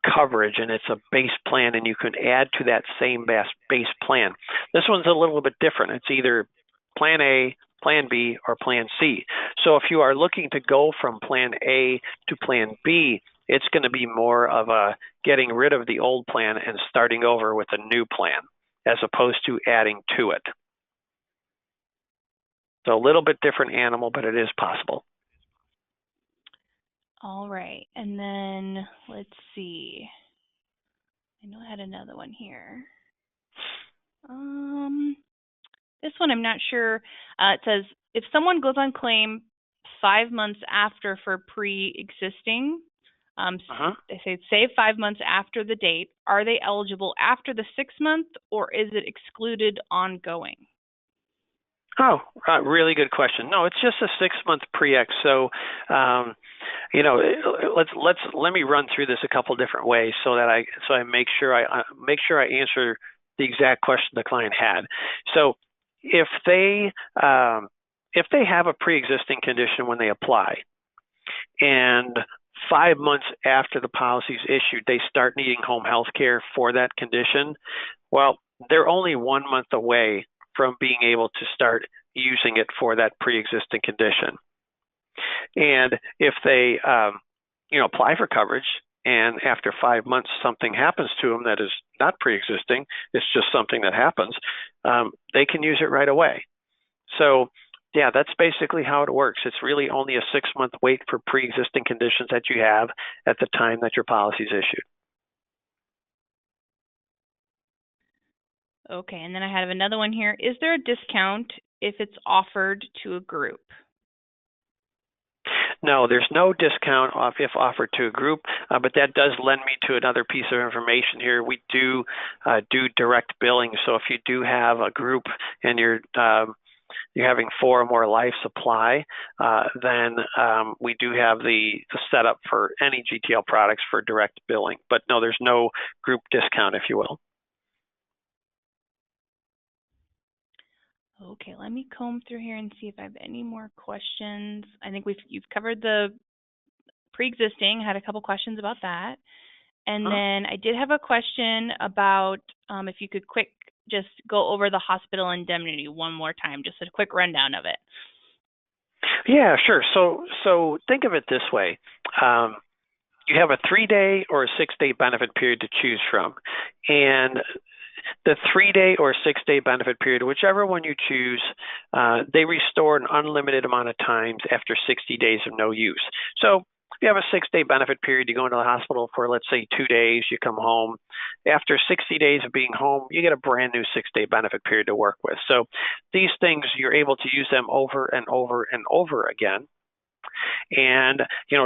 coverage and it's a base plan and you can add to that same base plan. This one's a little bit different. It's either plan A, plan B, or plan C. So if you are looking to go from plan A to plan B, it's going to be more of a getting rid of the old plan and starting over with a new plan as opposed to adding to it. So a little bit different animal, but it is possible. All right. And then let's see. I know I had another one here. This one I'm not sure. It says, if someone goes on claim 5 months after for pre-existing, they say 5 months after the date, are they eligible after the 6 month, or is it excluded ongoing? Oh, really good question. No, it's just a 6 month pre-ex. So, let me run through this a couple different ways so that I make sure I answer the exact question the client had. So, if they have a pre-existing condition when they apply, and 5 months after the policy is issued, they start needing home health care for that condition, well, they're only 1 month away from being able to start using it for that pre-existing condition. And if they, apply for coverage and after 5 months something happens to them that is not pre-existing, it's just something that happens, they can use it right away. So, yeah, that's basically how it works. It's really only a 6 month wait for pre-existing conditions that you have at the time that your policy is issued. Okay, and then I have another one here. Is there a discount if it's offered to a group? No, there's no discount if offered to a group, but that does lend me to another piece of information here. We do direct billing. So if you do have a group and you're having 4 or more life supply, then we do have the setup for any GTL products for direct billing. But no, there's no group discount, if you will. Okay, let me comb through here and see if I have any more questions. I think you've covered the pre-existing. I had a couple questions about that. And then I did have a question about if you could just go over the hospital indemnity one more time, just a quick rundown of it. Yeah, sure. So think of it this way. You have a 3-day or a 6-day benefit period to choose from. And the 3-day or 6-day benefit period, whichever one you choose, they restore an unlimited amount of times after 60 days of no use. So if you have a 6-day benefit period, you go into the hospital for, let's say, 2 days, you come home. After 60 days of being home, you get a brand new 6-day benefit period to work with. So these things, you're able to use them over and over and over again. And,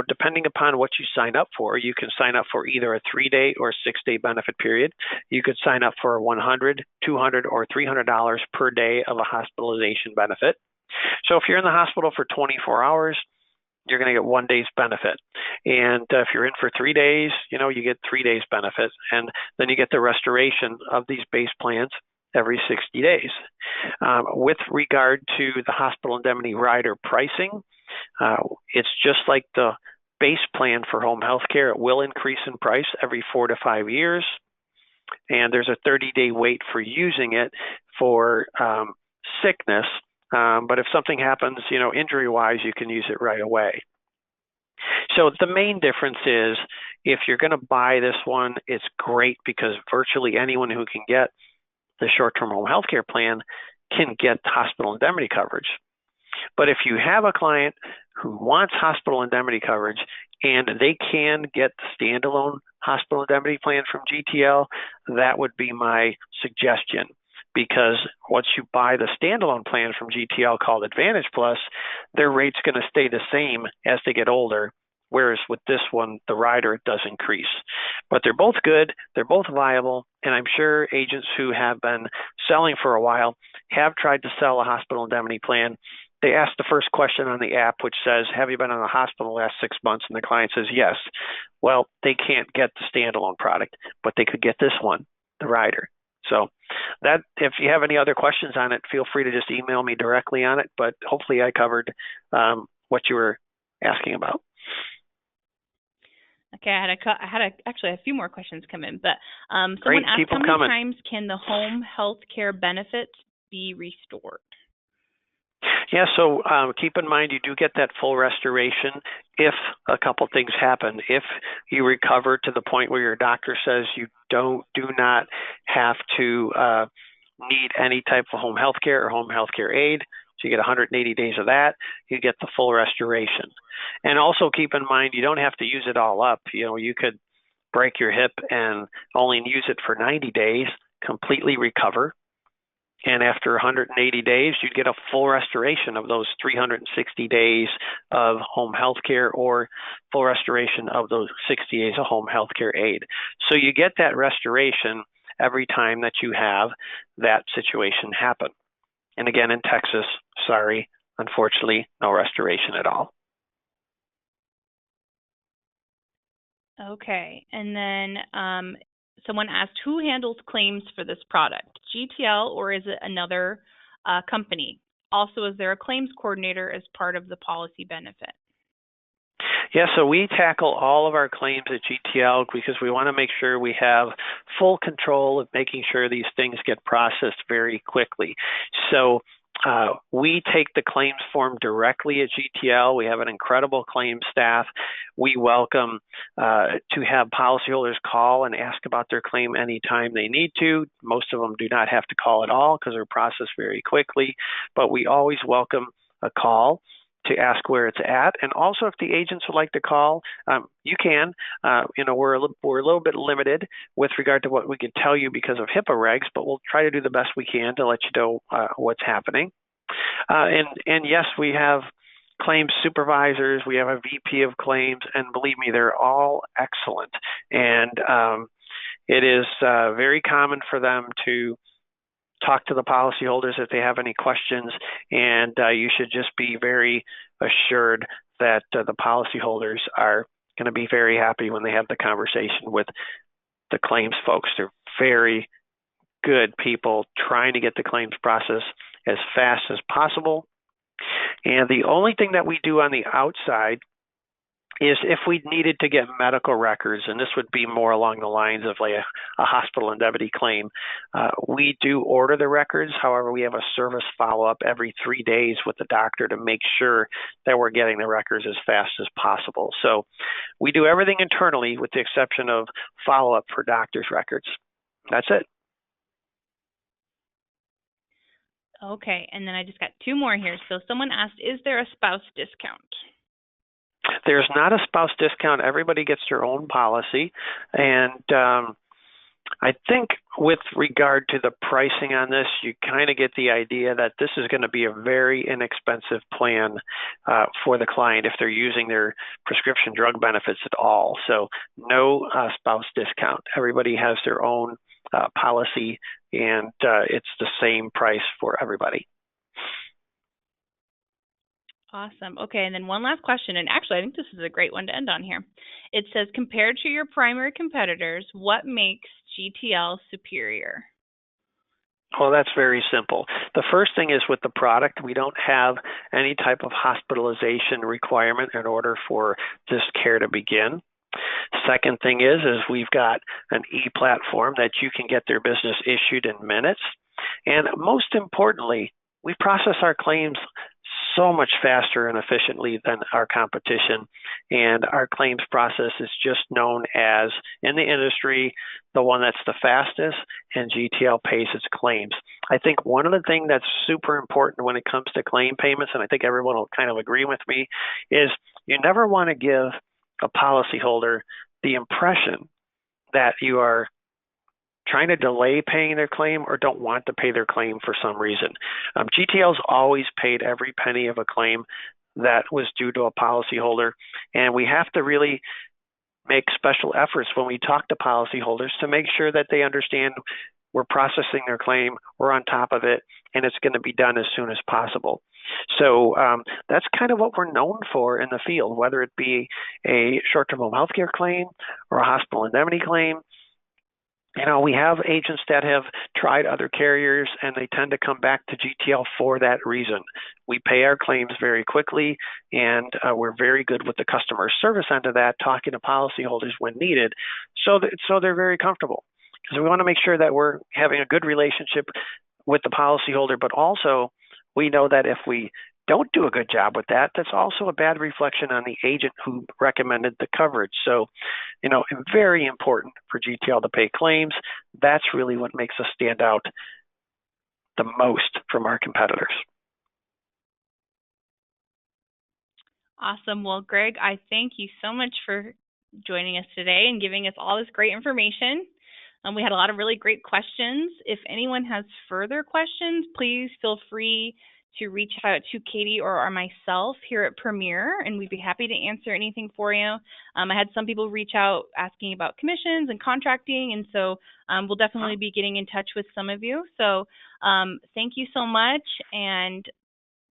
depending upon what you sign up for, you can sign up for either a 3-day or 6-day benefit period. You could sign up for $100, $200, or $300 per day of a hospitalization benefit. So if you're in the hospital for 24 hours, you're going to get 1 day's benefit. And if you're in for 3 days, you get 3 days benefit. And then you get the restoration of these base plans every 60 days. With regard to the hospital indemnity rider pricing, it's just like the base plan for home health care. It will increase in price every 4 to 5 years. And there's a 30-day wait for using it for sickness. But if something happens, injury-wise, you can use it right away. So the main difference is if you're going to buy this one, it's great because virtually anyone who can get the short-term home health care plan can get hospital indemnity coverage. But if you have a client who wants hospital indemnity coverage and they can get the standalone hospital indemnity plan from GTL, that would be my suggestion. Because once you buy the standalone plan from GTL called Advantage Plus, their rate's going to stay the same as they get older. Whereas with this one, the rider, it does increase. But they're both good, they're both viable, and I'm sure agents who have been selling for a while have tried to sell a hospital indemnity plan. They ask the first question on the app, which says, have you been in the hospital the last 6 months? And the client says, yes. Well, they can't get the standalone product, but they could get this one, the rider. So that, if you have any other questions on it, feel free to just email me directly on it. But hopefully I covered what you were asking about. Okay, actually a few more questions come in, but someone Great, asked, keep how them many coming. times can the home health care benefits be restored? Yeah, so keep in mind you do get that full restoration if a couple things happen. If you recover to the point where your doctor says you do not have to need any type of home health care or home health care aid, so you get 180 days of that, you get the full restoration. And also keep in mind you don't have to use it all up. You know, you could break your hip and only use it for 90 days, completely recover. And after 180 days, you'd get a full restoration of those 360 days of home health care or full restoration of those 60 days of home health care aid. So you get that restoration every time that you have that situation happen. And again, in Texas, sorry, unfortunately, no restoration at all. Okay, and then someone asked, who handles claims for this product, GTL or is it another company? Also, is there a claims coordinator as part of the policy benefit? Yeah, so we tackle all of our claims at GTL because we want to make sure we have full control of making sure these things get processed very quickly. So we take the claims form directly at GTL. We have an incredible claims staff. We welcome to have policyholders call and ask about their claim anytime they need to. Most of them do not have to call at all because they're processed very quickly, but we always welcome a call to ask where it's at. And also if the agents would like to call, you can. We're a little bit limited with regard to what we can tell you because of HIPAA regs, but we'll try to do the best we can to let you know what's happening. And yes, we have claims supervisors, we have a VP of claims, and believe me, they're all excellent. And it is very common for them to talk to the policyholders if they have any questions, and you should just be very assured that the policyholders are going to be very happy when they have the conversation with the claims folks. They're very good people trying to get the claims process as fast as possible. And the only thing that we do on the outside is if we needed to get medical records, and this would be more along the lines of like a hospital indemnity claim, we do order the records. However, we have a service follow-up every 3 days with the doctor to make sure that we're getting the records as fast as possible. So we do everything internally with the exception of follow-up for doctor's records. That's it. Okay, and then I just got two more here. So someone asked, is there a spouse discount? There's not a spouse discount. Everybody gets their own policy. And I think with regard to the pricing on this, you kind of get the idea that this is going to be a very inexpensive plan for the client if they're using their prescription drug benefits at all. So no spouse discount. Everybody has their own policy, and it's the same price for everybody. Awesome. Okay, and then one last question, and actually I think this is a great one to end on here. It says, compared to your primary competitors, what makes GTL superior? Well, that's very simple. The first thing is with the product, we don't have any type of hospitalization requirement in order for this care to begin. Second thing is we've got an e-platform that you can get their business issued in minutes. And most importantly, we process our claims so much faster and efficiently than our competition. And our claims process is just known as, in the industry, the one that's the fastest, and GTL pays its claims. I think one of the things that's super important when it comes to claim payments, and I think everyone will kind of agree with me, is you never want to give a policyholder the impression that you are trying to delay paying their claim or don't want to pay their claim for some reason. GTL's always paid every penny of a claim that was due to a policyholder, and we have to really make special efforts when we talk to policyholders to make sure that they understand we're processing their claim, we're on top of it, and it's going to be done as soon as possible. So that's kind of what we're known for in the field, whether it be a short-term home health care claim or a hospital indemnity claim. We have agents that have tried other carriers, and they tend to come back to GTL for that reason. We pay our claims very quickly, and we're very good with the customer service end of that, talking to policyholders when needed, so they're very comfortable. Because we want to make sure that we're having a good relationship with the policyholder, but also we know that if we don't do a good job with that, that's also a bad reflection on the agent who recommended the coverage. So, very important for GTL to pay claims. That's really what makes us stand out the most from our competitors. Awesome. Well, Greg, I thank you so much for joining us today and giving us all this great information. We had a lot of really great questions. If anyone has further questions, please feel free to reach out to Katie or myself here at Premier, and we'd be happy to answer anything for you. I had some people reach out asking about commissions and contracting, and so we'll definitely be getting in touch with some of you. So thank you so much, and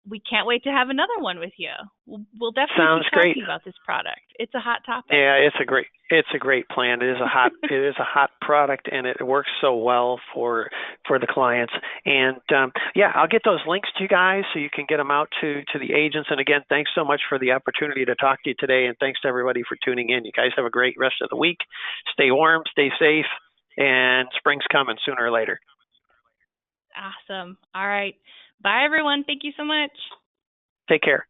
we can't wait to have another one with you. We'll definitely keep talking about this product. It's a hot topic. Yeah, it's a great plan. It is a hot product, and it works so well for the clients. And I'll get those links to you guys so you can get them out to the agents. And again, thanks so much for the opportunity to talk to you today, and thanks to everybody for tuning in. You guys have a great rest of the week. Stay warm, stay safe, and spring's coming sooner or later. Awesome. All right. Bye, everyone. Thank you so much. Take care.